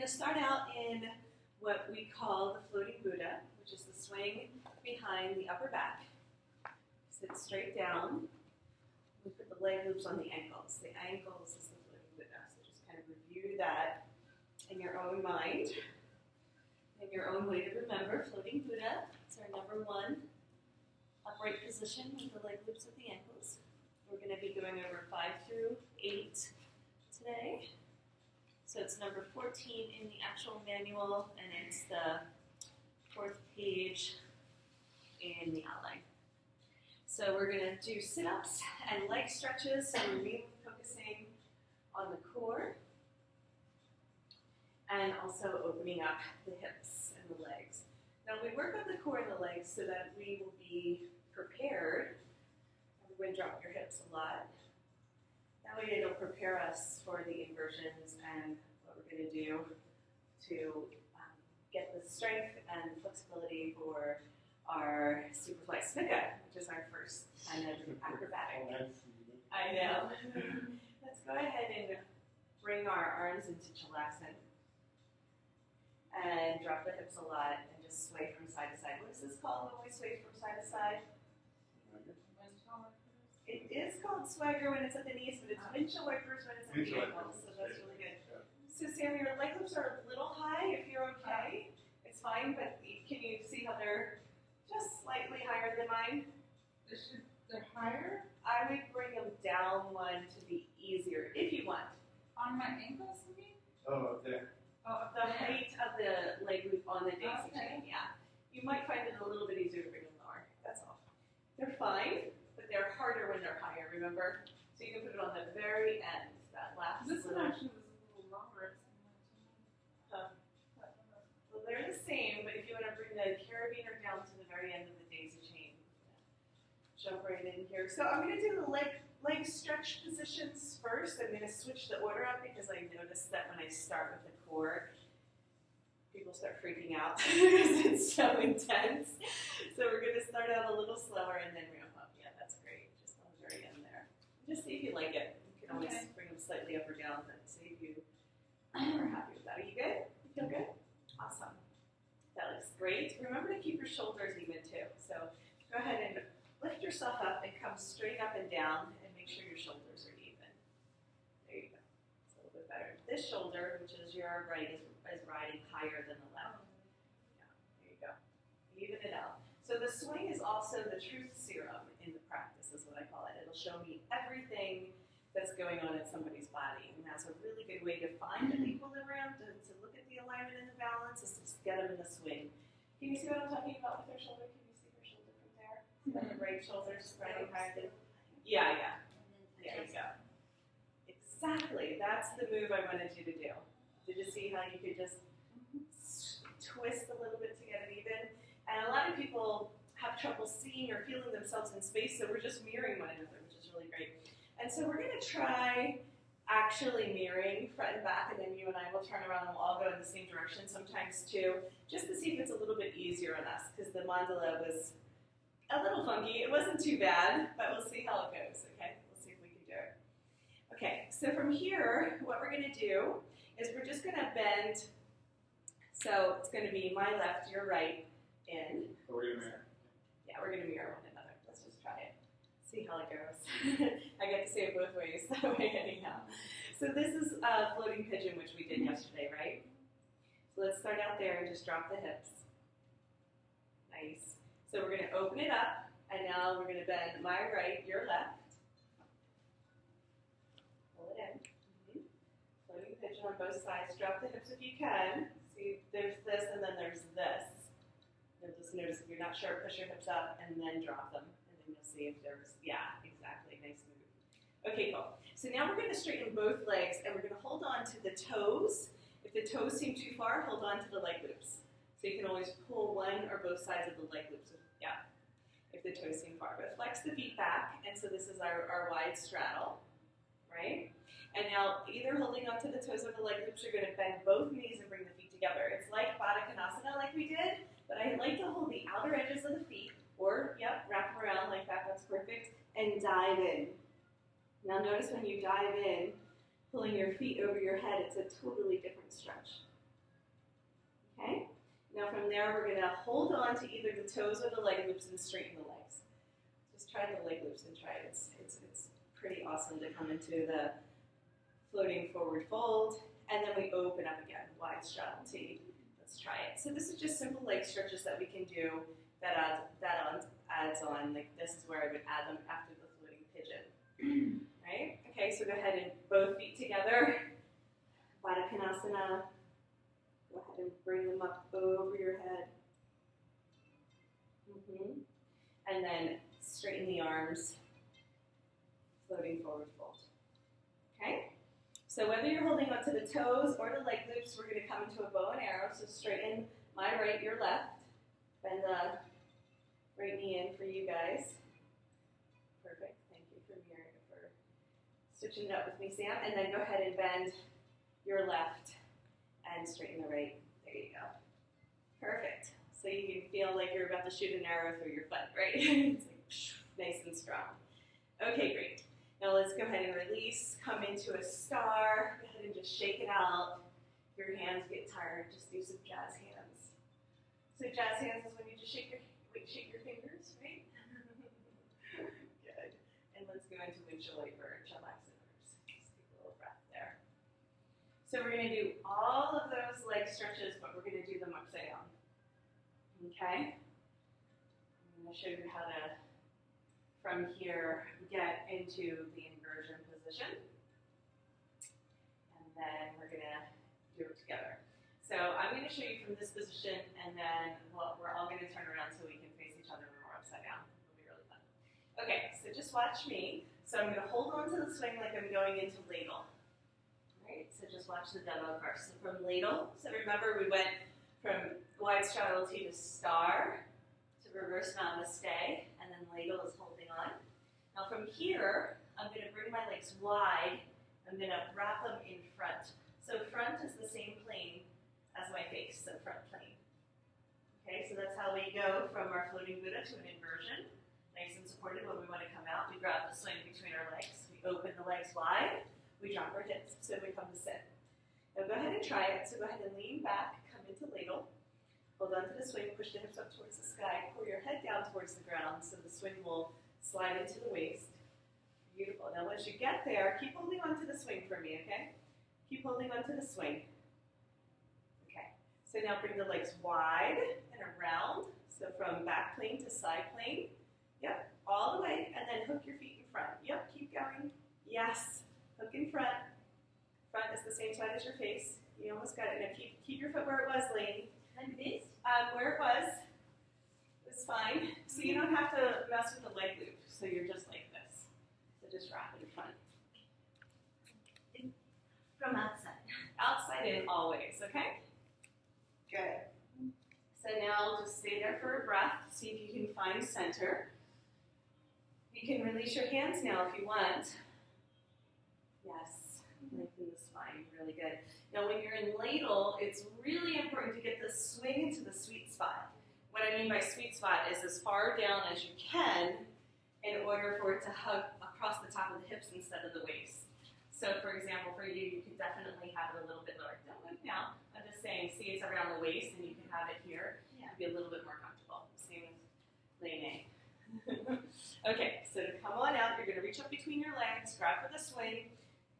to start out in what we call the floating Buddha, which is the swing behind the upper back. Sit straight down. We put the leg loops on the ankles. The ankles is the floating Buddha. So just kind of review that in your own mind, in your own way to remember. Floating Buddha is our number one upright position with the leg loops at the ankles. We're going to be going over 5 through 8 today. So it's number 14 in the actual manual, and it's the 4th page in the outline. So we're going to do sit-ups and leg stretches, so we're mainly focusing on the core and also opening up the hips and the legs. Now we work on the core and the legs so that we will be prepared. Everyone drop your hips a lot. That way it'll prepare us for the inversions and what we're going to do to get the strength and flexibility for our superfly snicka, which is our first kind of acrobatic. I know. Let's go ahead and bring our arms into chilasana and drop the hips a lot and just sway from side to side. What is this called when we sway from side to side? It is called swagger when it's at the knees, but it's windshield wipers when it's at the ankles, so that's really good. So Sam, your leg loops are a little high. If you're okay, it's fine, but can you see how they're just slightly higher than mine? They're higher? I would bring them down one to be easier, if you want. On my ankles, you mean? Oh, up there. Oh, the height of the leg loop on the daisy chain, yeah. You might find it a little bit easier to bring them lower, that's all. They're fine, but they're harder when they're higher, remember? So you can put it on the very end, that last This one little. actually was a little longer. Well, they're the same, but if you want to bring the carabiner down to the very end of the daisy chain, jump right in here. So I'm going to do the leg stretch positions first. I'm going to switch the order up because I noticed that when I start with the core, people start freaking out because it's so intense. So we're going to start out a little slower and then ramp up. Yeah, that's great. Just on the very end there. Just see if you like it. You can always bring them slightly up or down, but see if you are happy with that. Are you good? You feel good? Awesome. That looks great. Remember to keep your shoulders even too. So go ahead and lift yourself up and come straight up and down and make sure your shoulders are even. There you go. It's a little bit better. This shoulder, which is your right, is riding higher than the left. Yeah, there you go. Even it out. So the swing is also the truth serum in the practice, is what I call it. It'll show me everything that's going on in somebody's body. And that's a really good way to find an equilibrium, to look at the alignment and the balance, is to just get them in the swing. Can you see what I'm talking about with her shoulder? Can you see her shoulder from there? The right shoulder spreading higher. Yeah, yeah. There you go. Exactly. That's the move I wanted you to do. Did you see how you could just twist a little bit to get it even? And a lot of people have trouble seeing or feeling themselves in space, so we're just mirroring one another, which is really great. And so we're going to try actually mirroring front and back, and then you and I will turn around and we'll all go in the same direction sometimes too, just to see if it's a little bit easier on us, because the mandala was a little funky. It wasn't too bad, but we'll see how it goes, okay? We'll see if we can do it. Okay, so from here, what we're going to do is we're just going to bend. So it's going to be my left, your right, in. Oh, we're gonna mirror. Yeah, we're going to mirror one another. Let's just try it. See how it goes. I get to say it both ways that way anyhow. So this is a floating pigeon, which we did yesterday, right? So let's start out there and just drop the hips. Nice. So we're going to open it up, and now we're going to bend my right, your left. Pull it in. Floating pigeon on both sides. Drop the hips if you can. See, there's this, and then there's this. You'll just notice if you're not sure, push your hips up, and then drop them. You'll see if there's, yeah, exactly, nice move. Okay, cool. So now we're going to straighten both legs, and we're going to hold on to the toes. If the toes seem too far, hold on to the leg loops. So you can always pull one or both sides of the leg loops, yeah, if the toes seem far. But flex the feet back, and so this is our wide straddle, right? And now, either holding onto the toes or the leg loops, you're going to bend both knees and bring the feet together. It's like Baddha Konasana like we did, but I like to hold the outer edges of the feet, or, yep, wrap them around like that, that's perfect, and dive in. Now notice when you dive in, pulling your feet over your head, it's a totally different stretch. Now from there, we're going to hold on to either the toes or the leg loops and straighten the legs. Just try the leg loops and try it. It's pretty awesome to come into the floating forward fold, and then we open up again, wide straddle T. Let's try it. So this is just simple leg stretches that we can do that adds on. Like this is where I would add them after the floating pigeon. Right? Okay, so go ahead and both feet together. Baddha Konasana. Go ahead and bring them up over your head. And then straighten the arms. Floating forward fold. Okay? So whether you're holding onto the toes or the leg loops, we're going to come into a bow and arrow. So straighten my right, your left. Bend the right knee in for you guys. Perfect. Thank you for switching it up with me, Sam. And then go ahead and bend your left and straighten the right. There you go. Perfect. So you can feel like you're about to shoot an arrow through your foot, right? It's like, nice and strong. Okay, great. Now let's go ahead and release. Come into a star. Go ahead and just shake it out. Your hands get tired. Just do some jazz hands. So jazz hands is when you just shake your fingers, right? Good. And let's go into Ujjayi-Bird, Shavasana. Just take a little breath there. So we're going to do all of those leg stretches, but we're going to do them upside down. Okay? I'm going to show you how to, from here, get into the inversion position. And then we're going to do it together. So I'm going to show you from this position, and then we're all going to turn around so we can face each other when we're upside down. It'll be really fun. Okay, so just watch me. So I'm going to hold on to the swing like I'm going into ladle. All right, so just watch the demo first. So from ladle, so remember we went from wide straddle T to star, to reverse namaste, and then ladle is holding on. Now from here, I'm going to bring my legs wide. I'm going to wrap them in front. So front is the same plane as my face, so front plane. Okay, so that's how we go from our floating Buddha to an inversion. Nice and supported when we want to come out. We grab the swing between our legs. We open the legs wide. We drop our hips, so we come to sit. Now go ahead and try it. So go ahead and lean back, come into ladle. Hold on to the swing, push the hips up towards the sky. Pull your head down towards the ground so the swing will slide into the waist. Beautiful. Now once you get there, keep holding on to the swing for me, okay? Keep holding on to the swing. Okay. So now bring the legs wide and around. So from back plane to side plane. Yep, all the way, and then hook your feet in front. Yep, keep going. Yes, hook in front. Front is the same side as your face. You almost got it. Now keep your foot where it was, lady. Like this? Where it was. It's fine. So you don't have to mess with the leg loop. So you're just like this. So just wrap it in front. From outside. Outside in always, okay? Good. So now just stay there for a breath. See if you can find center. You can release your hands now if you want. Yes, lengthen the spine, really good. Now when you're in ladle, it's really important to get the swing into the sweet spot. What I mean by sweet spot is as far down as you can in order for it to hug across the top of the hips instead of the waist. So for example, for you, you could definitely have it a little bit lower. Don't move now. I'm just saying, see it's around the waist and you can have it here. Yeah. Be a little bit more comfortable. Same with Lene. Okay, so to come on out, you're going to reach up between your legs, grab for the swing,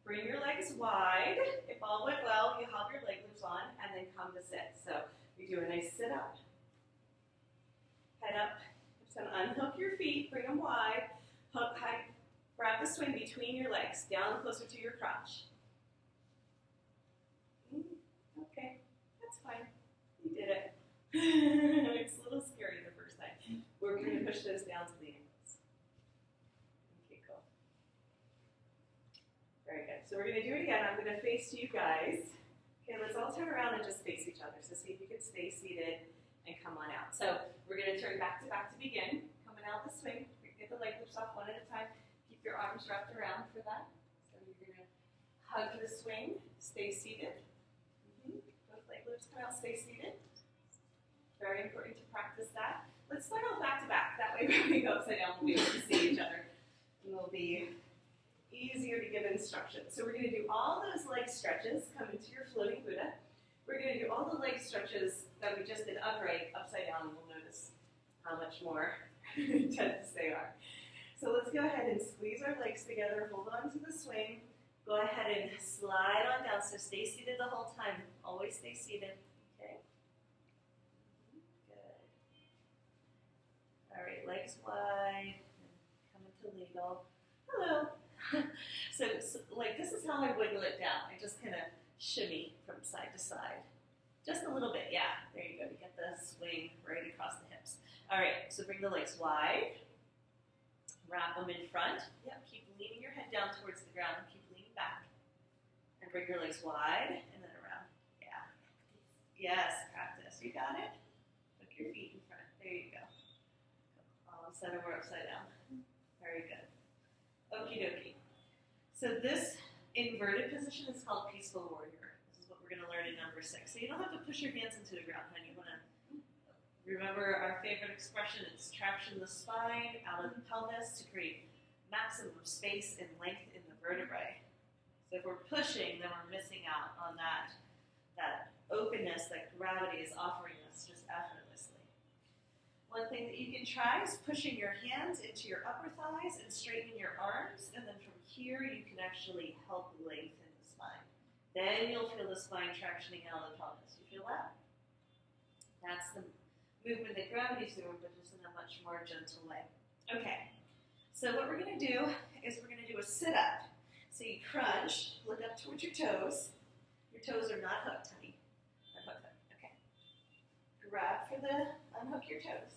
bring your legs wide. If all went well, you have your leg loops on, and then come to sit. So we do a nice sit up, head up, hips down, unhook your feet, bring them wide, hook high, grab the swing between your legs, down closer to your crotch. Okay, that's fine. You did it. It's a little scary the first time. We're going to push those down to the ankles. Okay, cool. Very good. So we're going to do it again. I'm going to face you guys. Okay, let's all turn around and just face each other. So see if you can stay seated and come on out. So we're going to turn back to begin. Coming out the swing. Get the leg loops off one at a time. Keep your arms wrapped around for that. So you're going to hug the swing. Stay seated. Both leg loops come out. Stay seated. Very important to practice that. Let's start off back to back. That way when we go upside down, we'll be able to see each other. And it'll be easier to give instructions. So we're going to do all those leg stretches. Come into your floating Buddha. We're going to do all the leg stretches that we just did upright, upside down, we'll notice how much more intense they are. So let's go ahead and squeeze our legs together, hold on to the swing. Go ahead and slide on down, so stay seated the whole time. Always stay seated, okay? Good. All right, legs wide, come into legal. Hello. So like this is how I wiggle it down. I just kind of shimmy from side to side. Just a little bit, yeah. There you go, to get the swing right across the hips. All right, so bring the legs wide. Wrap them in front. Yep, keep leaning your head down towards the ground. Keep leaning back. And bring your legs wide and then around. Yeah. Yes, practice. You got it? Hook your feet in front. There you go. All of a sudden we're upside down. Very good. Okie dokie. So this inverted position is called peaceful warrior. This is what we're going to learn in number 6. So you don't have to push your hands into the ground, honey. You want to remember our favorite expression. It's traction the spine out of the pelvis to create maximum space and length in the vertebrae. So if we're pushing, then we're missing out on that openness that gravity is offering us just effortlessly. One thing that you can try is pushing your hands into your upper thighs and straightening your arms, and then from here you can actually help lengthen the spine. Then you'll feel the spine tractioning out of the pelvis. You feel that? That's the movement that gravity's doing, but just in a much more gentle way. Okay, so what we're going to do is we're going to do a sit-up. So you crunch, look up towards your toes. Your toes are not hooked, honey. Unhook them. Okay. Grab for the, unhook your toes.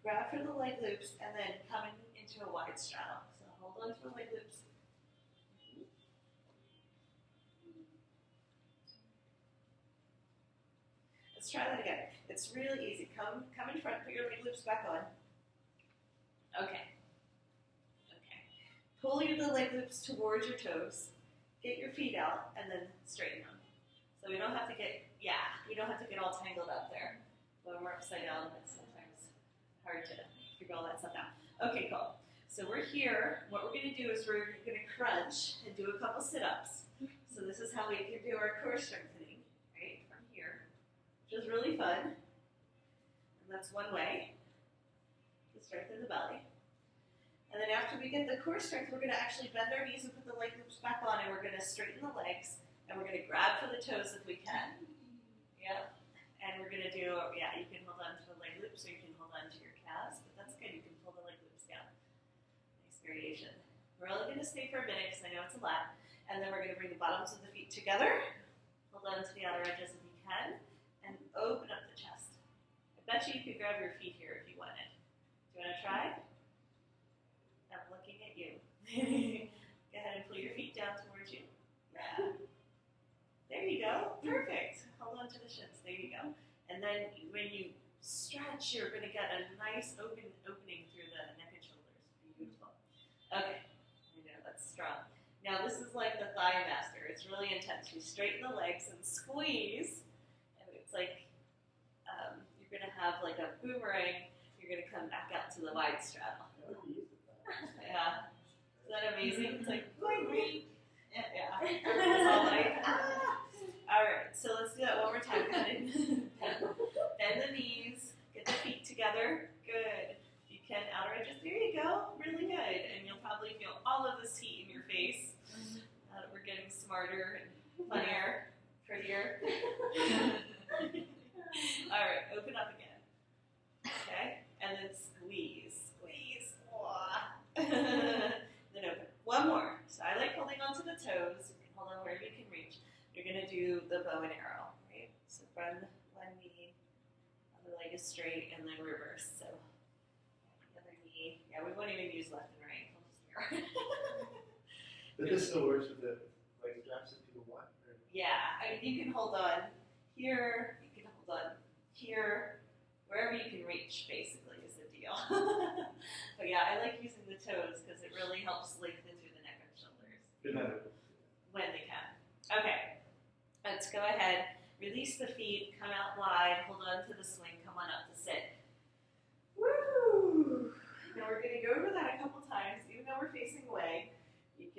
Grab for the leg loops, and then come into a wide straddle. So hold on to the leg loops. Let's try that again. It's really easy. Come in front, put your leg loops back on. Okay. Okay. Pull the leg loops towards your toes. Get your feet out, and then straighten them. So we don't have to get, we don't have to get all tangled up there. When we're upside down, it's sometimes hard to figure all that stuff out. Okay, cool. So we're here. What we're going to do is we're going to crunch and do a couple sit-ups. So this is how we can do our core strengthening, right, from here, which is really fun. And that's one way to strengthen the belly. And then after we get the core strength, we're going to actually bend our knees and put the leg loops back on, and we're going to straighten the legs, and we're going to grab for the toes if we can. Yep. And we're going to do, you can hold on to the leg loops, or you can hold on to your calves, but that's good. You can pull the leg loops down. Nice variation. We're only going to stay for a minute because I know it's a lot. And then we're going to bring the bottoms of the feet together. Hold on to the outer edges if you can, and open up the chest. I bet you could grab your feet here if you wanted. Do you want to try? I'm looking at you. Go ahead and pull your feet down towards you. Yeah. There you go. Perfect. Hold on to the shins. There you go. And then when you stretch, you're going to get a nice opening through the neck and shoulders. Beautiful. Okay. I know, that's strong. Now this is like the thigh master. It's really intense. You straighten the legs and squeeze. And it's like you're going to have like a boomerang. You're going to come back out to the wide straddle. Yeah. Is that amazing? It's like, boing. Yeah. It's all like, All right, so let's do that one more time. Go ahead and bend the knees, get the feet together. Good. You can outer edges. There you go. Really good. And you'll probably feel all of this heat in your face. We're getting smarter and funnier, prettier. All right, open up again. Okay, and then squeeze, squeeze. Then open. One more. So I like holding onto the toes. You can hold on wherever you can reach. You're going to do the bow and arrow, right? So bend one knee, other leg is straight, and then reverse. So the other knee. Yeah, we won't even use left and right. We'll just mirror. But this still works with the leg straps that people want? Or? Yeah, I mean, you can hold on here, you can hold on here, wherever you can reach, basically, is the deal. But yeah, I like using the toes because it really helps lengthen through the neck and shoulders. Good night. When they can. Okay, let's go ahead, release the feet, come out wide, hold on to the swing, come on up to sit. Woo! Now we're going to go over that a couple times, even though we're facing away.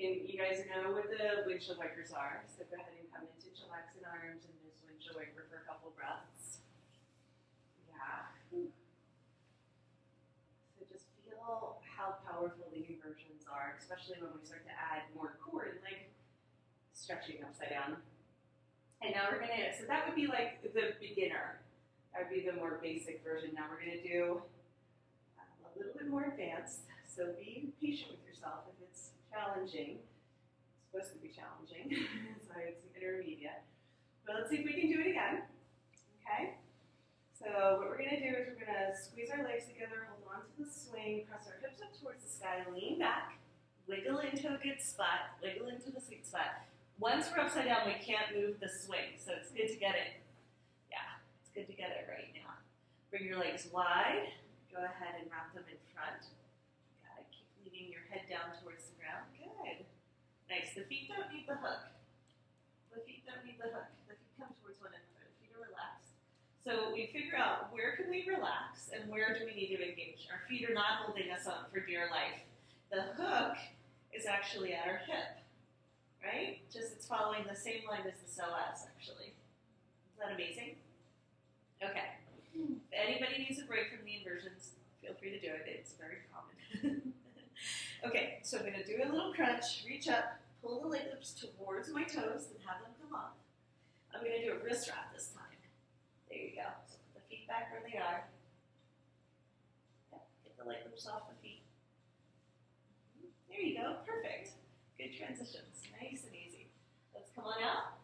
You guys know what the windshield wipers are, so go ahead and come into chillaxing arms and just windshield wiper for a couple breaths. versions are, especially when we start to add more core and leg stretching upside down. And now we're gonna, so that would be like the beginner. That would be the more basic version. Now we're gonna do a little bit more advanced. So be patient with yourself if it's challenging. It's supposed to be challenging, so it's intermediate. But let's see if we can do it again, okay? So what we're gonna do is we're gonna squeeze our legs together, hold on to the swing, press our hips up towards the sky, lean back, wiggle into a good spot, wiggle into the sweet spot. Once we're upside down, we can't move the swing, so it's good to get it. Yeah, it's good to get it right now. Bring your legs wide. Go ahead and wrap them in front. Got it. Keep leaning your head down towards the ground. Good. Nice. The feet don't need the hook. The feet don't need the hook. The feet come towards one another. The feet are relaxed. So we figure out where can we relax and where do we need to engage. Our feet are not holding us up for dear life. The hook is actually at our hip. Right? Just it's following the same line as the psoas, actually. Is that amazing? Okay. If anybody needs a break from the inversions, feel free to do it. It's very common. Okay, so I'm going to do a little crunch. Reach up, pull the leg lips towards my toes and have them come off. I'm going to do a wrist wrap this time. There you go. So put the feet back where they are. Yep, get the leg lips off the feet. There you go. Perfect. Good transitions. Nice and easy. Let's come on out.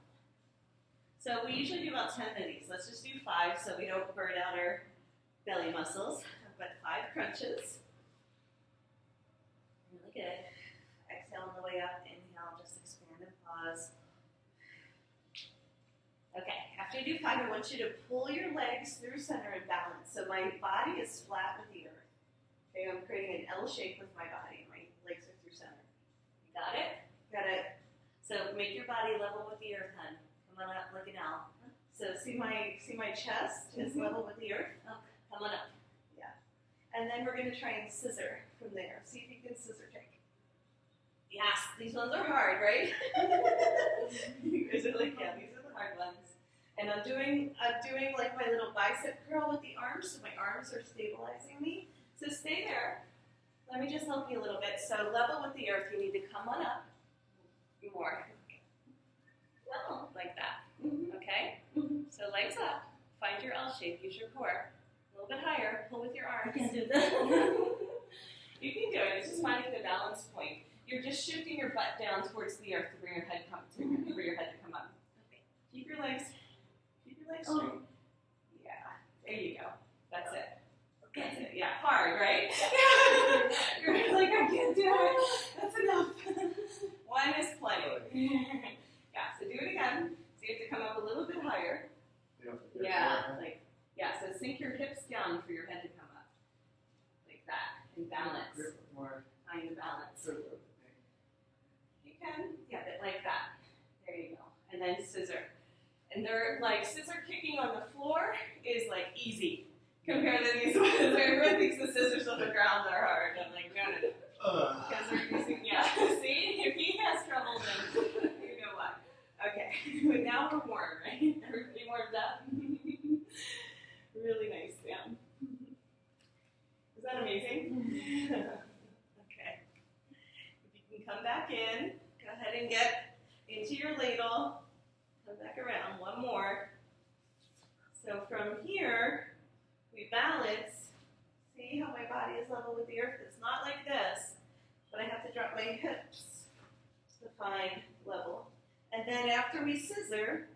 So we usually do about 10 of these. Let's just do 5 so we don't burn out our belly muscles. But 5 crunches. Really good. Exhale on the way up. Inhale, just expand and pause. Okay, after you do 5, I want you to pull your legs through center and balance. So my body is flat with the earth. Okay, I'm creating an L shape with my body. My legs are through center. You got it? Got it. So make your body level with the earth, hun. Come on up like an L. So see my chest is level with the earth? Oh, come on up. Yeah. And then we're going to try and scissor from there. See if you can scissor take. Yes, these ones are hard, right? You guys are like, yeah, these are the hard ones. And I'm doing like my little bicep curl with the arms, so my arms are stabilizing me. So stay there. Let me just help you a little bit. So level with the earth, you need to come on up. More. No, like that. Okay? So legs up. Find your L shape. Use your core. A little bit higher. Pull with your arms. You can do that. You can do it. It's just finding the balance point. You're just shifting your butt down towards the earth to bring your head for your head to come up. Okay. Keep your legs straight. Yeah. There you go. That's it. That's it. Yeah. Hard, right? You're like, I can't do it. That's enough. One is plenty. Yeah, so do it again. So you have to come up a little bit higher. So sink your hips down for your head to come up. Like that. And balance. Find the balance. You can. Yeah, but like that. There you go. And then scissor. And they're like, scissor kicking on the floor is like easy compared to these ones. Everyone thinks the scissors on the ground are hard. I'm like, no. Because they're using, see? If he has trouble, then you know what. Okay, but now we're warm, right? Everybody warmed up? Really nice, yeah. Is that amazing? Okay. If you can come back in, go ahead and get into your ladle. Come back around, one more. So from here, we balance. See how my body is level with the earth? It's not like this, but I have to drop my hips to find level. And then after we scissor,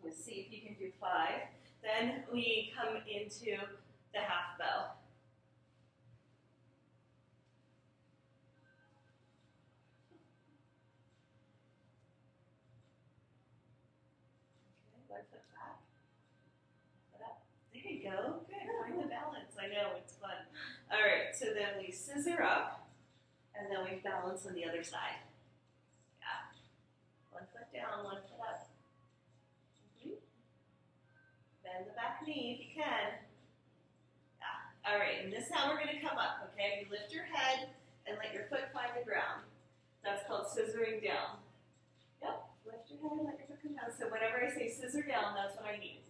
let's see if you can do 5, then we come into the half bow. Okay, one foot back, foot up. There you go. Good. Find the balance. I know, it's fun. All right, so then we scissor up, and then we balance on the other side. Yeah. One foot down, one foot up. Bend the back knee if you can. Yeah. All right, and this is how we're going to come up, okay? You lift your head and let your foot find the ground. That's called scissoring down. Yep, lift your head and let your foot come down. So whenever I say scissor down, that's what I mean.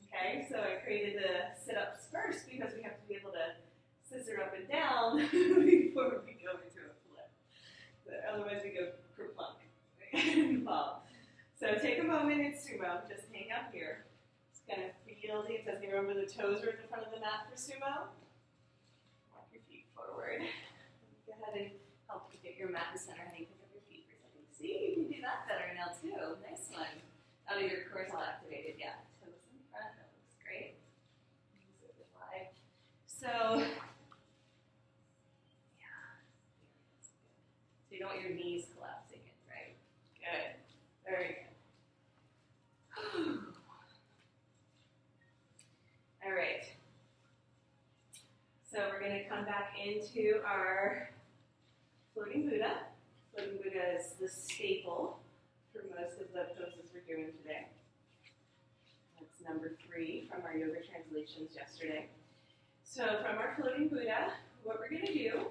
Okay, so I created the sit-ups first because we have to be able to scissor up and down before we go into a flip. Otherwise we go kerplunk and fall. So take a moment in sumo, just hang out here. Just kind of feel the intensity. Remember the toes are at the front of the mat for sumo. Walk your feet forward. Go ahead and help you get your mat in center. Honey, pick up your feet for a second. See, you can do that better now too. Nice one. Out of your core's all activated, yeah. Toes in front, that looks great. Super wide. So, yeah, so you don't want your knees collapsing in, right? Good. Very good. All right. So we're going to come back into our floating Buddha. Floating Buddha is the staple for most of the poses we're doing today. That's number 3 from our yoga translations yesterday. So from our floating Buddha, what we're going to do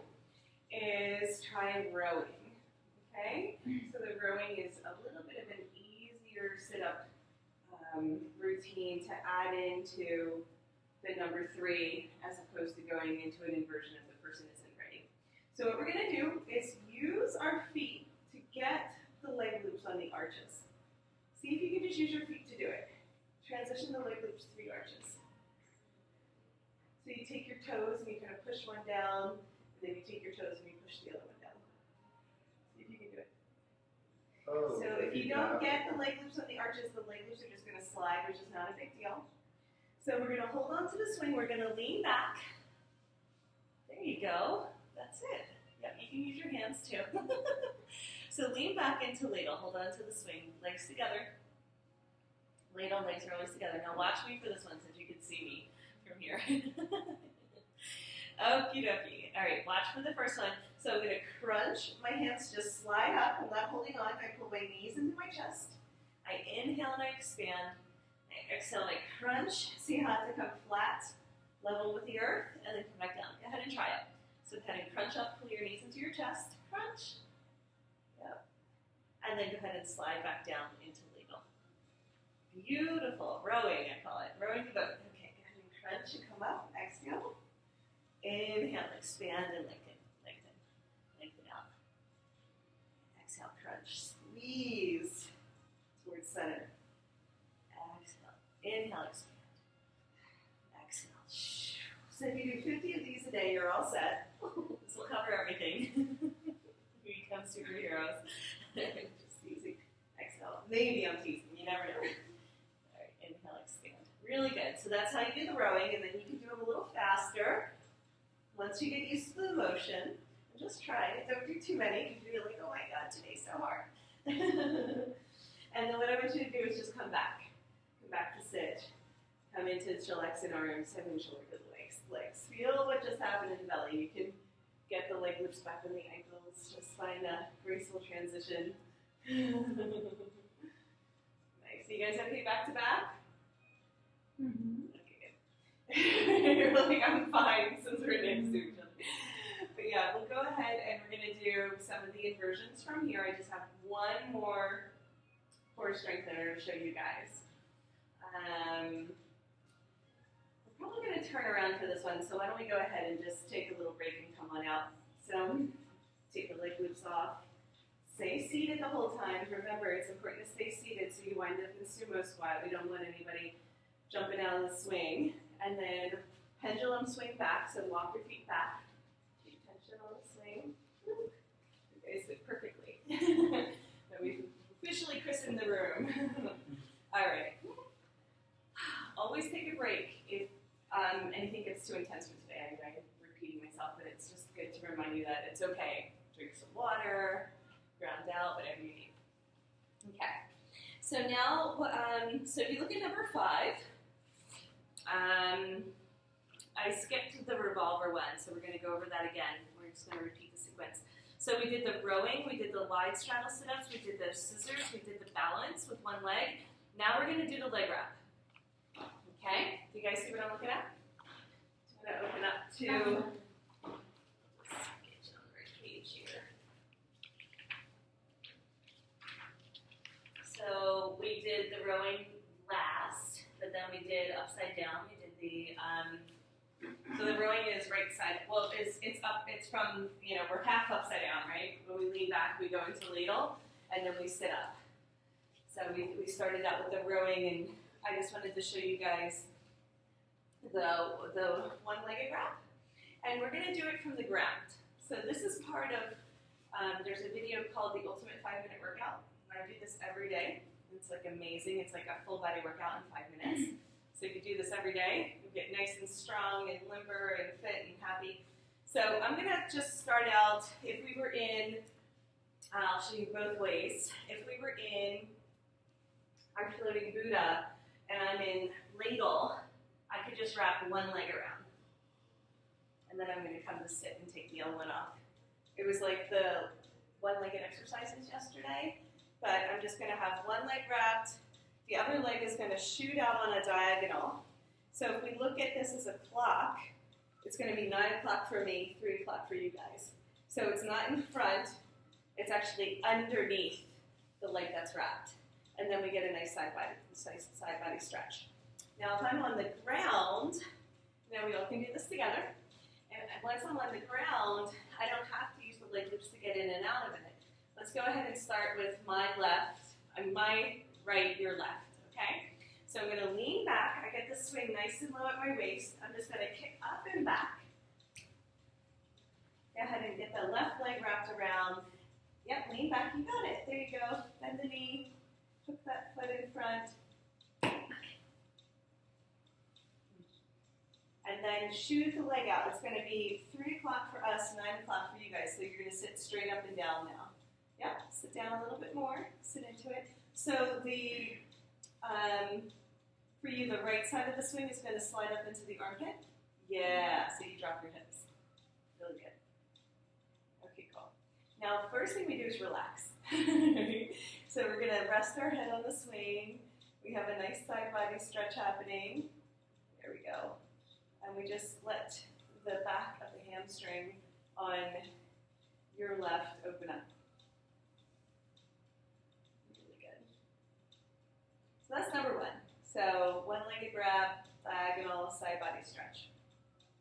is try rowing. Okay? So the rowing is a little bit of an easier sit-up routine to add into the number 3 as opposed to going into an inversion if the person isn't ready. So what we're going to do is use our feet to get the leg loops on the arches. See if you can just use your feet to do it. Transition the leg loops to the arches. So you take your toes and you kind of push one down, and then you take your toes and you push the other one down. See if you can do it. Oh, So if you don't get the leg loops on the arches, the leg loops are just going to slide, which is not a big deal. So we're going to hold on to the swing. We're going to lean back. There you go. That's it. Yep, you can use your hands too. So lean back into ladle. Hold on to the swing. Legs together. Ladle, legs are always together. Now watch me for this one since you can see me from here. Okie dokie. All right, watch for the first one. So I'm going to crunch. My hands just slide up. I'm not holding on. I pull my knees into my chest. I inhale and I expand. I exhale and I crunch. See how I have to come flat, level with the earth, and then come back down. Go ahead and try it. So go ahead and crunch up. Pull your knees into your chest. Crunch. Yep. And then go ahead and slide back down into ladle. Beautiful. Rowing, I call it. Rowing the boat. Okay, go ahead and crunch and come up. Exhale. Inhale, expand and lengthen, lengthen, lengthen out. Exhale, crunch, squeeze towards center. Exhale, inhale, expand. Exhale. So if you do 50 of these a day, you're all set. This will cover everything. We become superheroes. Just teasing. Exhale. Maybe I'm teasing. You never know. All right, inhale, expand. Really good. So that's how you do the rowing, and then you can do them a little faster. Once you get used to the motion, just try it. Don't do too many because you're like, oh my God, today's so hard. And then what I want you to do is just come back. Come back to sit. Come into chillax in arms, head and shoulder to the legs. Feel what just happened in the belly. You can get the leg lifts back on the ankles. Just find a graceful transition. Nice. So you guys okay back to back? Mm-hmm. You're like, I'm fine since we're next to each other. But yeah, we'll go ahead and we're going to do some of the inversions from here. I just have one more core strengthener to show you guys. We're probably going to turn around for this one, so why don't we go ahead and just take a little break and come on out. So take the leg loops off. Stay seated the whole time. Remember, it's important to stay seated so you wind up in sumo squat. We don't want anybody jumping out of the swing. And then pendulum swing back, so walk your feet back. Keep tension on the swing. You guys did perfectly. Then we've officially christened the room. All right. Always take a break if anything gets too intense for today. I'm repeating myself, but it's just good to remind you that it's okay. Drink some water, ground out, whatever you need. Okay. So now, so if you look at number 5, I skipped the revolver one, so we're going to go over that again. We're just going to repeat the sequence. So we did the rowing, we did the wide straddle sit-ups, we did the scissors, we did the balance with one leg. Now we're going to do the leg wrap. Okay? Do you guys see what I'm looking at? I'm going to open up to... Let's get you on the right page here. So we did the rowing last, but then we did upside down. We did the So the rowing is right side. Well, it's up. It's from, we're half upside down, right? When we lean back, we go into ladle, and then we sit up. So we started out with the rowing, and I just wanted to show you guys the one-legged wrap. And we're going to do it from the ground. So this is part of, there's a video called The Ultimate 5-Minute Workout. I do this every day. It's like amazing. It's like a full body workout in 5 minutes. So if you do this every day, you get nice and strong and limber and fit and happy. So I'm going to just start out, if we were in, I'll show you both ways. If we were in our floating Buddha and I'm in ladle, I could just wrap one leg around. And then I'm going to come to sit and take the other one off. It was like the one-legged exercises yesterday, but I'm just going to have one leg wrapped. The other leg is going to shoot out on a diagonal. So if we look at this as a clock, it's going to be 9 o'clock for me, 3 o'clock for you guys. So it's not in front, it's actually underneath the leg that's wrapped. And then we get a nice side body stretch. Now if I'm on the ground, now we all can do this together. And once I'm on the ground, I don't have to use the leg loops to get in and out of it. Let's go ahead and start with my left, my right, your left, okay? So I'm going to lean back. I get the swing nice and low at my waist. I'm just going to kick up and back. Go ahead and get the left leg wrapped around. Yep, lean back. You got it. There you go. Bend the knee. Hook that foot in front. And then shoot the leg out. It's going to be 3 o'clock for us, 9 o'clock for you guys. So you're going to sit straight up and down now. Yep, sit down a little bit more. Sit into it. So for you, the right side of the swing is going to slide up into the armpit. Yeah, so you drop your hips. Really good. Okay, cool. Now, first thing we do is relax. So we're going to rest our head on the swing. We have a nice side body stretch happening. There we go. And we just let the back of the hamstring on your left open up. So that's number 1. So one-legged grab, diagonal, side body stretch.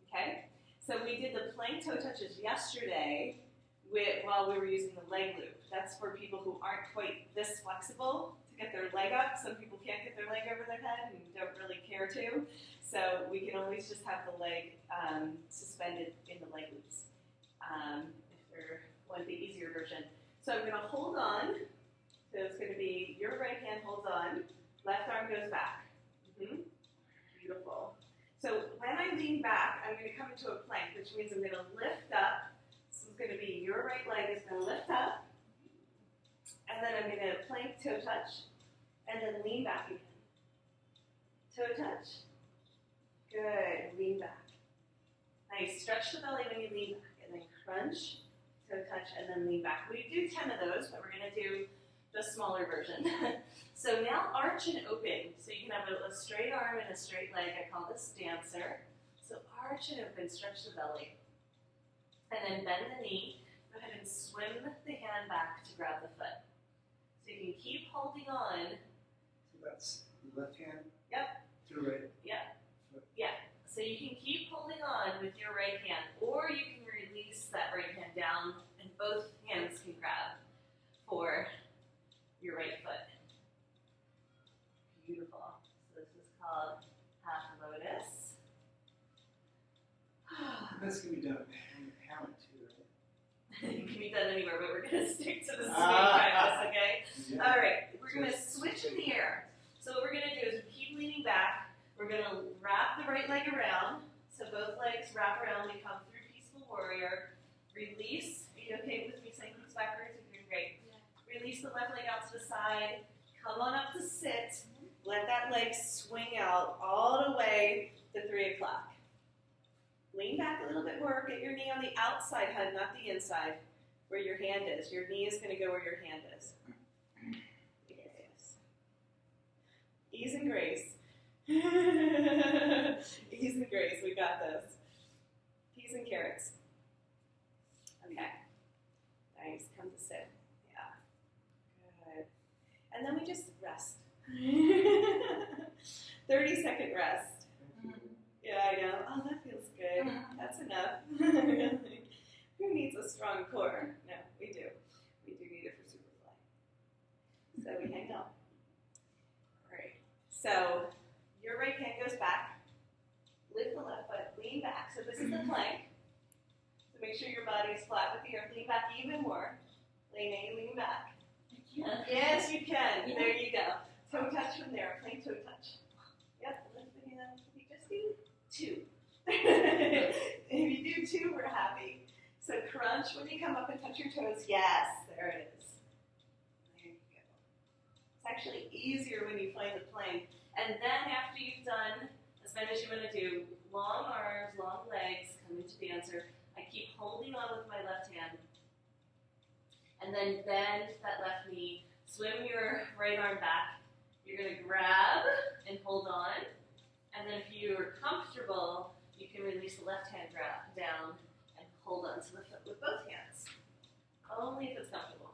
Okay? So we did the plank toe touches yesterday while we were using the leg loop. That's for people who aren't quite this flexible to get their leg up. Some people can't get their leg over their head and don't really care to. So we can always just have the leg suspended in the leg loops if there want the easier version. So I'm going to hold on. So it's going to be your right hand holds on. Left arm goes back. Beautiful. So when I lean back, I'm going to come into a plank, which means I'm going to lift up. So it's going to be your right leg is going to lift up. And then I'm going to plank toe touch. And then lean back again. Toe touch. Good. Lean back. Nice. Stretch the belly when you lean back. And then crunch, toe touch, and then lean back. We do 10 of those, but we're going to do the smaller version. So now arch and open. So you can have a straight arm and a straight leg. I call this dancer. So arch and open, stretch the belly. And then bend the knee. Go ahead and swim the hand back to grab the foot. So you can keep holding on. So that's the left hand? Yep. To the right? Yep. Yeah. So you can keep holding on with your right hand, or you can release that right hand down, and both hands can grab for your right foot. Beautiful. So this is called half lotus. This can be done in the hammock too, right? It can be done anywhere, but we're going to stick to the swing practice, okay? Yeah. All right, we're going to switch in the air. So what we're going to do is keep leaning back. We're going to wrap the right leg around. So both legs wrap around. We come through Peaceful Warrior. Release. Are you okay with me saying this backwards? You're doing great. Yeah. Release the left leg out to the side. Come on up to sit. Let that leg swing out all the way to 3 o'clock. Lean back a little bit more. Get your knee on the outside, hun, not the inside, where your hand is. Your knee is going to go where your hand is. Yes. Ease and grace. Ease and grace. We got this. Peas and carrots. Okay. Nice. Come to sit. Yeah. Good. And then we just rest. 30-second rest. Yeah, I know. Oh, that feels a strong core. No, we do. We do need it for superfly. So we hang on. All right. So your right hand goes back. Lift the left foot. Lean back. So this is the plank. So make sure your body is flat with the earth. Lean back even more. Lean back. Yeah. Yes, you can. There you go. Toe touch from there. Plank toe touch. Yep. Lift the hand. You just do 2. If you do 2, we're happy. So crunch when you come up and touch your toes. Yes, there it is. There you go. It's actually easier when you find the plank. And then after you've done as many as you want to do, long arms, long legs, come into dancer. I keep holding on with my left hand. And then bend that left knee. Swim your right arm back. You're going to grab and hold on. And then if you're comfortable, you can release the left hand grab down and hold on to the foot with both hands. Only if it's comfortable.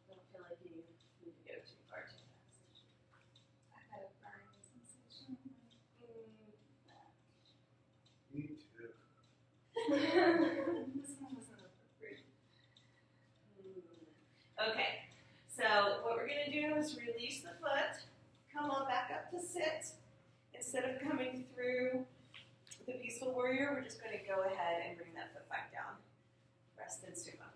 Don't feel like you need to go too far too fast. I had a burning sensation. Me too. This one wasn't appropriate. Okay, so what we're going to do is release the foot, come on back up to sit. Instead of coming through the peaceful warrior, we're just going to go ahead and bring that foot back down. Rest in sumo.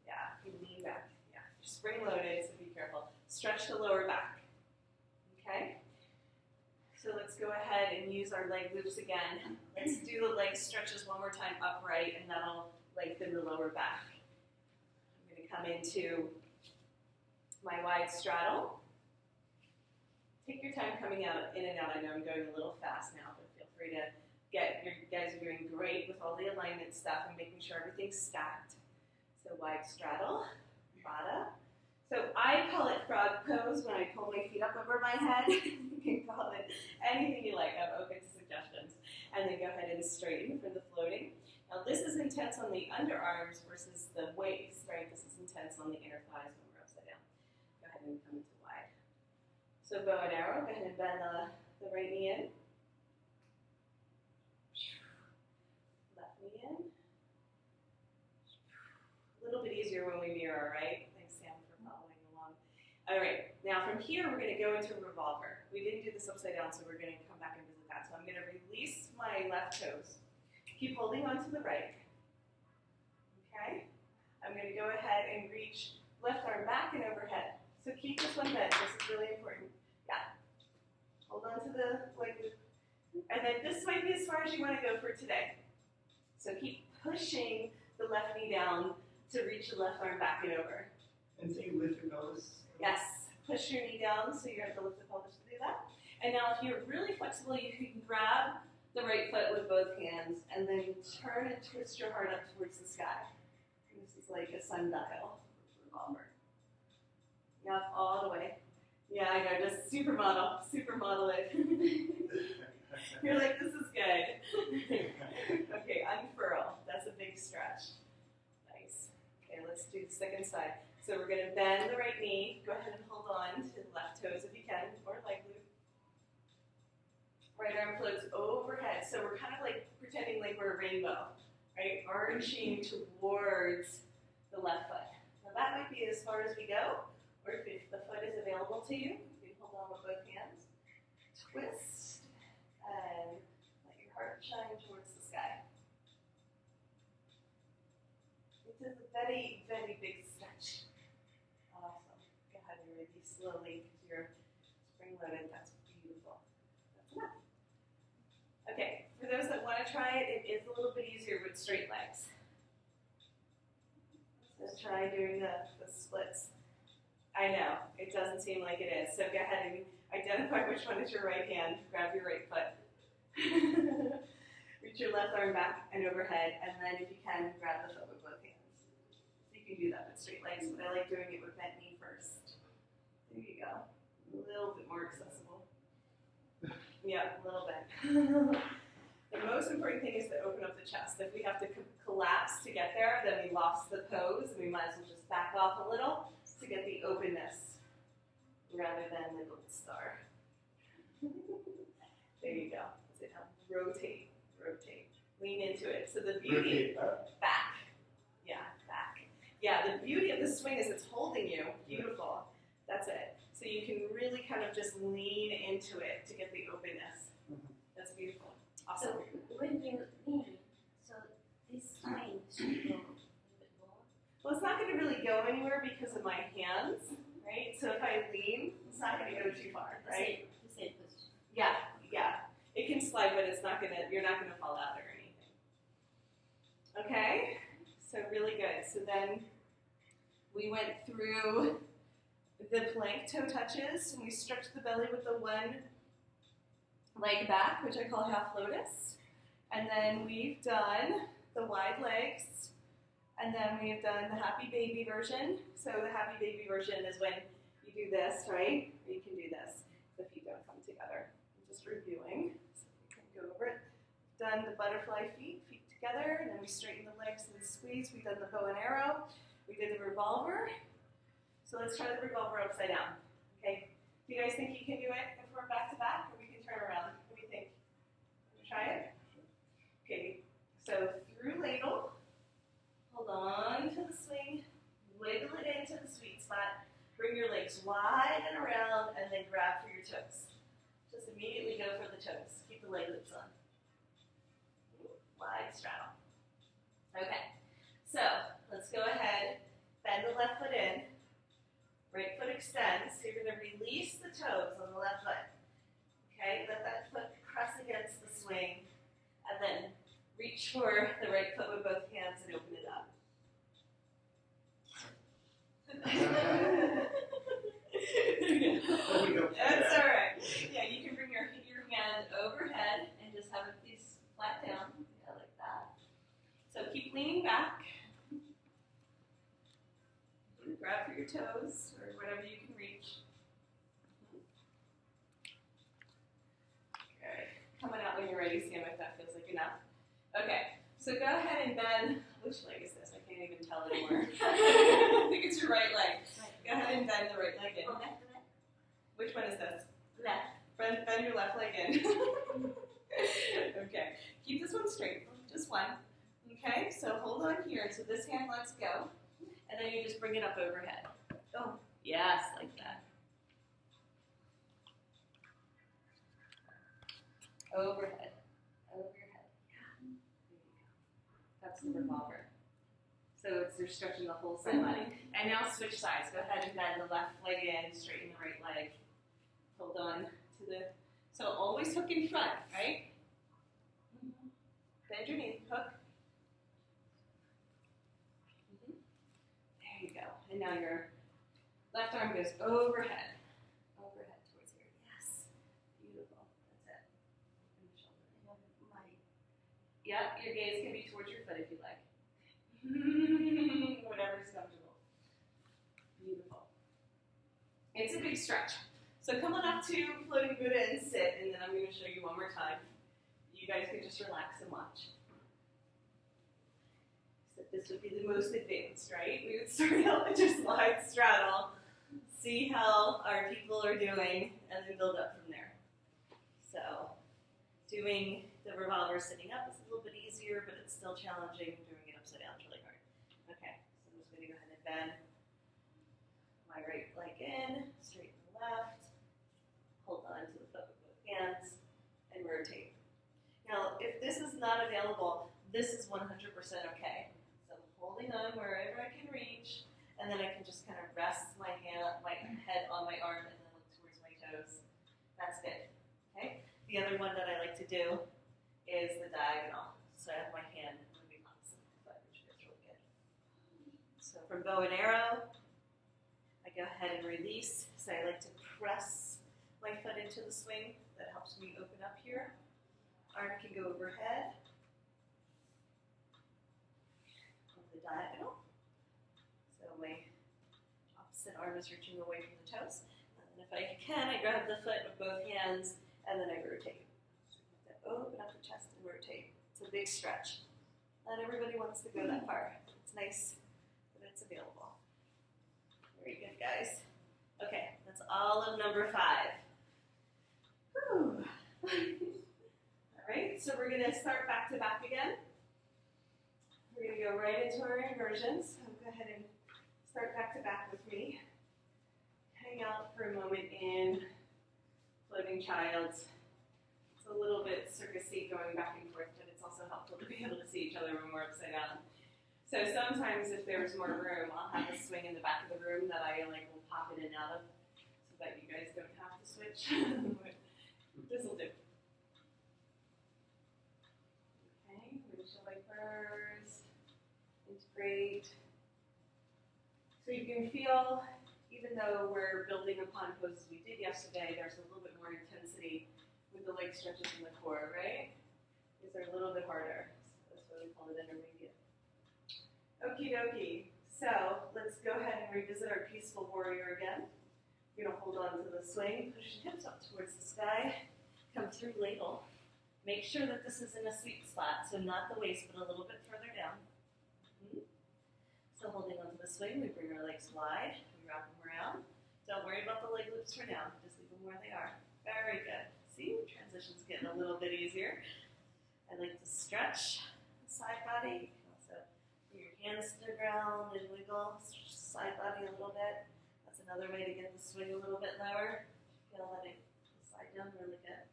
Yeah, you lean back. Yeah, spring loaded, so be careful. Stretch the lower back. Okay? So let's go ahead and use our leg loops again. Let's do the leg stretches one more time upright, and that'll lengthen the lower back. I'm going to come into my wide straddle. Take your time coming out, in and out. I know I'm going a little fast now, but feel free to get, you guys are doing great with all the alignment stuff and making sure everything's stacked. So wide straddle, parivrtta. So I call it frog pose when I pull my feet up over my head. You can call it anything you like. I'm open to suggestions. And then go ahead and straighten for the floating. Now this is intense on the underarms versus the waist, right? This is intense on the inner thighs when we're upside down. Go ahead and come into wide. So bow and arrow, go ahead and bend the right knee in. Left knee in. A little bit easier when we mirror, right? Thanks, Sam, for following along. All right, now from here, we're going to go into revolver. We didn't do this upside down, so we're going to come back and visit that. So I'm going to release my left toes. Keep holding on to the right. Okay? I'm going to go ahead and reach left arm back and overhead. So keep this one bent. This is really important. Yeah. Hold on to the leg loop. And then this might be as far as you want to go for today. So keep pushing the left knee down to reach the left arm back and over. And so you lift your pelvis? Yes. Push your knee down so you have to lift the pelvis to do that. And now if you're really flexible, you can grab the right foot with both hands and then turn and twist your heart up towards the sky. And this is like a sundial revolver. Now all the way. Yeah, I know, just supermodel it. You're like, this is good. Okay, unfurl. That's a big stretch. Nice. Okay, let's do the second side. So we're going to bend the right knee. Go ahead and hold on to the left toes if you can, or leg loop. Right arm floats overhead. So we're kind of like pretending like we're a rainbow, right? Arching towards the left foot. Now that might be as far as we go. Or if the foot is available to you, you can hold on with both hands. Twist and let your heart shine towards the sky. It is a very, very big stretch. Awesome. Go ahead and release slowly because you're spring loaded. That's beautiful. That's enough. Okay, for those that want to try it, it is a little bit easier with straight legs. So try doing the splits. I know, it doesn't seem like it is. So go ahead and identify which one is your right hand. Grab your right foot. Reach your left arm back and overhead, and then if you can, grab the foot with both hands. So you can do that with straight legs, but I like doing it with bent knee first. There you go. A little bit more accessible. Yeah, a little bit. The most important thing is to open up the chest. If we have to collapse to get there, then we lost the pose, and we might as well just back off a little to get the openness rather than the gold star. There you go. That's it. Now rotate, rotate. Lean into it. So the beauty, back. Yeah, the beauty of the swing is it's holding you. Beautiful. That's it. So you can really kind of just lean into it to get the openness. That's beautiful. Awesome. So when you lean, so this swing should go a little bit more. Well, it's not going to really go anywhere because of my hands, right? So if I lean, it's not going to go too far, right? The same position. Yeah, yeah. It can slide, but it's not going to, you're not going to fall out or anything. Okay? So really good. So then we went through the plank toe touches, and we stretched the belly with the one leg back, which I call half lotus. And then we've done the wide legs, and then we've done the happy baby version. So the happy baby version is when you do this, right? Or you can do this. The feet don't come together. I'm just reviewing, so we can go over it. Done the butterfly feet together, and then we straighten the legs and squeeze. We've done the bow and arrow. We did the revolver. So let's try the revolver upside down. Okay. Do you guys think you can do it if we're back to back, or we can turn around? What do you think? Try it? Okay. So through ladle, hold on to the swing, wiggle it into the sweet spot, bring your legs wide and around, and then grab for your toes. Just immediately go for the toes. Keep the leg loops on. Wide straddle. Okay. So let's go ahead, bend the left foot in. Right foot extends, so you're going to release the toes on the left foot. Okay, let that foot press against the swing, and then reach for the right foot with both hands and open it up. That's all right. Yeah, you can bring your hand overhead and just have it be flat down, yeah, like that. So keep leaning back. Grab for your toes, or whatever you can reach. Okay, coming out when you're ready, Sam, if that feels like enough. Okay, so go ahead and bend. Which leg is this? I can't even tell anymore. I think it's your right leg. Go ahead and bend the right leg in. Which one is this? Left. Bend your left leg in. Okay, keep this one straight, just one. Okay, so hold on here. So this hand lets go. And then you just bring it up overhead. Oh, yes, like that. Overhead. Overhead. Yeah. There you go. That's the revolver. So you're stretching the whole side body. And now switch sides. Go ahead and bend the left leg in, straighten the right leg. Hold on to the, so always hook in front, right? Bend your knee, hook. There you go. And now your left arm goes overhead. Overhead towards here. Yes. Beautiful. That's it. And the shoulder. Yep, your gaze can be towards your foot if you like. Whatever's comfortable. Beautiful. It's a big stretch. So come on up to floating Buddha and sit, and then I'm going to show you one more time. You guys can just relax and watch. So this would be the most advanced, right? We would start out with just wide straddle, see how our people are doing, and then build up from there. So doing the revolver sitting up is a little bit easier, but it's still challenging. Doing it upside down is really hard. Okay, so I'm just going to go ahead and bend my right leg in, straighten the left, hold on to the foot with both hands, and rotate. Now, if this is not available, this is 100% okay. So I'm holding on wherever I can reach, and then I can just kind of rest my head on my arm and then look towards my toes. That's good. Okay. The other one that I like to do is the diagonal. So I have my hand moving opposite the foot, which feels really good. So from bow and arrow, I go ahead and release. So I like to press my foot into the swing. That helps me open up here. Arm can go overhead. On the diagonal. So my opposite arm is reaching away from the toes. And if I can, I grab the foot with both hands and then I rotate. So open up the chest and rotate. It's a big stretch. Not everybody wants to go that far. It's nice that it's available. Very good, guys. Okay, that's all of number 5. Whew. All right, so we're going to start back to back again. We're going to go right into our inversions. So go ahead and Start back to back with me. Hang out for a moment in floating child's. It's a little bit circusy going back and forth, but it's also helpful to be able to see each other when we're upside down. So sometimes if there's more room, I'll have a swing in the back of the room that I will pop it in and out of so that you guys don't have to switch. This will do. Okay, windshield wipers, integrate. So you can feel, even though we're building upon poses we did yesterday, there's a little bit more intensity with the leg stretches in the core, right? These are a little bit harder. So that's why we call it intermediate. Okie dokie. So let's go ahead and revisit our peaceful warrior again. You're going to hold on to the swing, push your hips up towards the sky, come through ladle. Make sure that this is in a sweet spot, so not the waist, but a little bit further down. So holding onto the swing, we bring our legs wide, we wrap them around. Don't worry about the leg loops for now, just leave them where they are. Very good. See, transition's getting a little bit easier. I like to stretch the side body. You can also bring your hands to the ground and wiggle, stretch the side body a little bit. That's another way to get the swing a little bit lower. Feel that it slide down really good.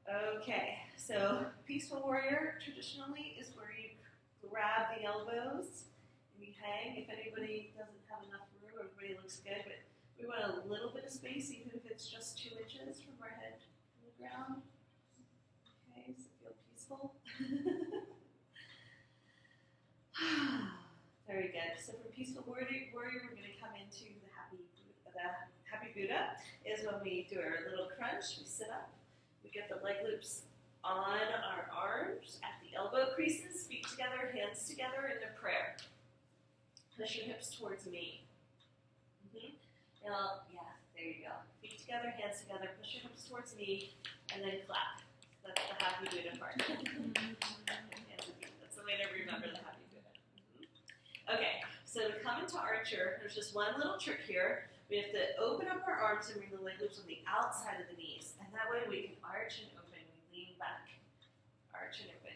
Okay, so peaceful warrior traditionally is where you grab the elbows and you hang. If anybody doesn't have enough room, everybody looks good, but we want a little bit of space, even if it's just 2 inches from our head to the ground. Okay, so feel peaceful. Very good. So from peaceful warrior, we're going to come into the happy Buddha. Is when we do our little crunch. We sit up. We get the leg loops on our arms at the elbow creases, feet together, hands together into prayer. Push your hips towards me. Now, yeah, there you go. Feet together, hands together, push your hips towards me, and then clap. That's the happy Buddha part. That's the way to remember the happy Buddha. Okay, so to come into archer, there's just one little trick here. We have to open up our arms and bring the leg loops on the outside of the knees, and that way we can arch and open. We lean back, arch and open.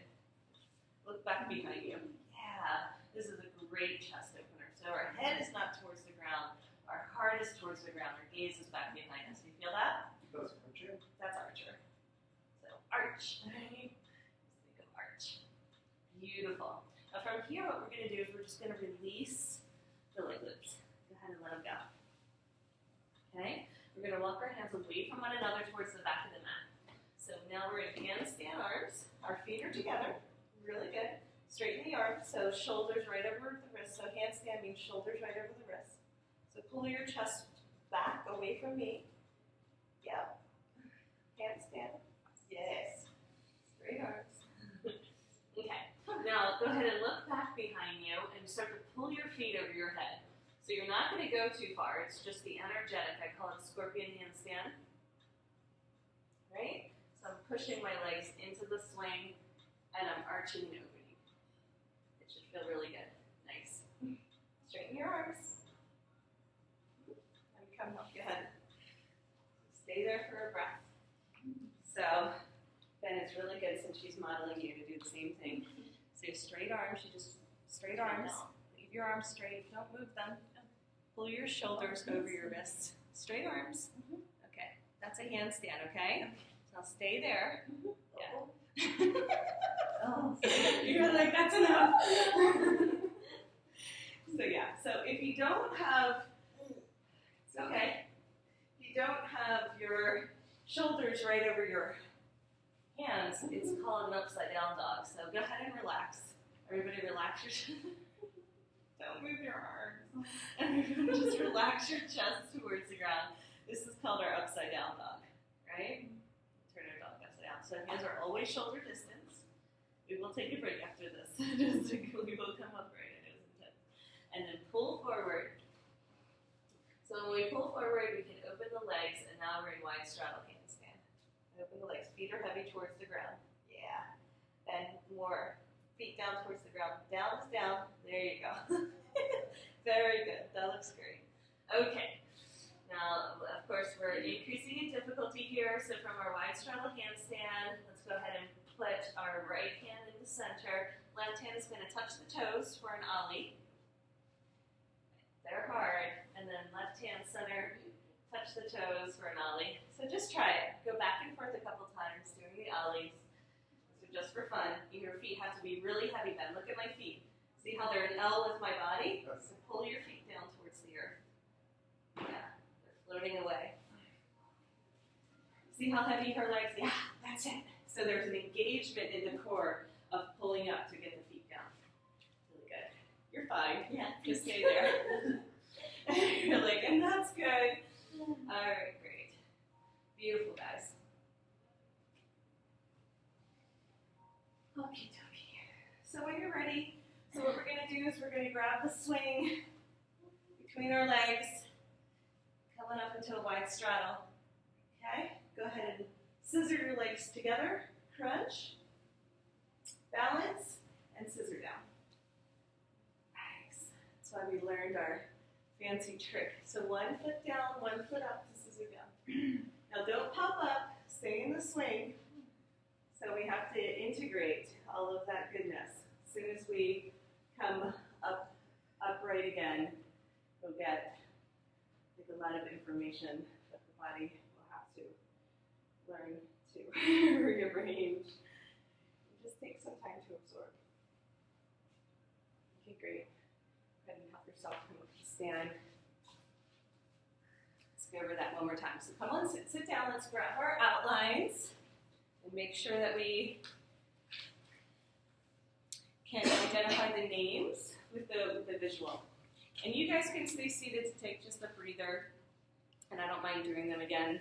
Look back behind you. Yeah, this is a great chest opener. So our head is not towards the ground. Our heart is towards the ground. Our gaze is back behind us. You feel that? That's archer. That's archer. So arch. Right? Just think of arch. Beautiful. Now from here, what we're going to do is we're just going to release the leg loops. Go ahead and let them go. Okay? We're going to walk our hands away from one another towards the back of the mat. So now we're in handstand arms. Our feet are together. Really good. Straighten the arms. So shoulders right over the wrist. So handstand means shoulders right over the wrist. So pull your chest back away from me. Yep. Handstand. Yes. Straight arms. Okay. Now go ahead and look back behind you and start to pull your feet over your head. So you're not going to go too far. It's just the energetic. I call it scorpion handstand. Right? So I'm pushing my legs into the swing and I'm arching and opening. It should feel really good. Nice. Straighten your arms. Come up, go ahead. Stay there for a breath. So, Ben, it's really good since she's modeling you to do the same thing. So straight arms, you just, straight arms. Leave your arms straight, don't move them. Pull your shoulders over your wrists. Straight arms. Okay, that's a handstand, okay? So I'll stay there. Yeah. Oh, you're like, that's enough. So yeah, so if you don't have, okay. If you don't have your shoulders right over your hands, it's called an upside down dog. So go ahead and relax. Everybody relax your shoulders. Don't move your arms. Everybody just relax your chest towards the ground. This is called our upside down dog, right? Turn our dog upside down. So hands are always shoulder distance. We will take a break after this. We will come up right. It was intense. And then pull forward. So when we pull forward, we can open the legs, and now we're in wide straddle handstand. Open the legs. Feet are heavy towards the ground. Yeah. And more. Feet down towards the ground. Down is down. There you go. Very good. That looks great. Okay. Now, of course, we're increasing in difficulty here. So from our wide straddle handstand, let's go ahead and put our right hand in the center. Left hand is going to touch the toes for an ollie. They're hard. And then left hand center, touch the toes for an ollie. So just try it. Go back and forth a couple times doing the ollies. So just for fun, your feet have to be really heavy then. Look at my feet. See how they're an L with my body? So pull your feet down towards the earth. Yeah, they're floating away. See how heavy her legs? Yeah, that's it. So there's an engagement in the core of pulling up to get the feet down. Really good. You're fine. Yeah, just stay there. You're like, and that's good. All right, great. Beautiful, guys. Okie dokie. So when you're ready, so what we're going to do is we're going to grab the swing between our legs, coming up into a wide straddle. Okay? Go ahead and scissor your legs together, crunch, balance, and scissor down. Nice. That's why we learned our fancy trick. So 1 foot down, 1 foot up to scissor down. Now don't pop up, stay in the swing. So we have to integrate all of that goodness. As soon as we come upright again, we'll get a lot of information that the body will have to learn to rearrange. Just take some time to absorb. Okay, great. Go ahead and help yourself come up to stand. Let's go over that one more time. So come on, sit down. Let's grab our outlines and make sure that we can identify the names with the visual. And you guys can stay seated to take just a breather, and I don't mind doing them again.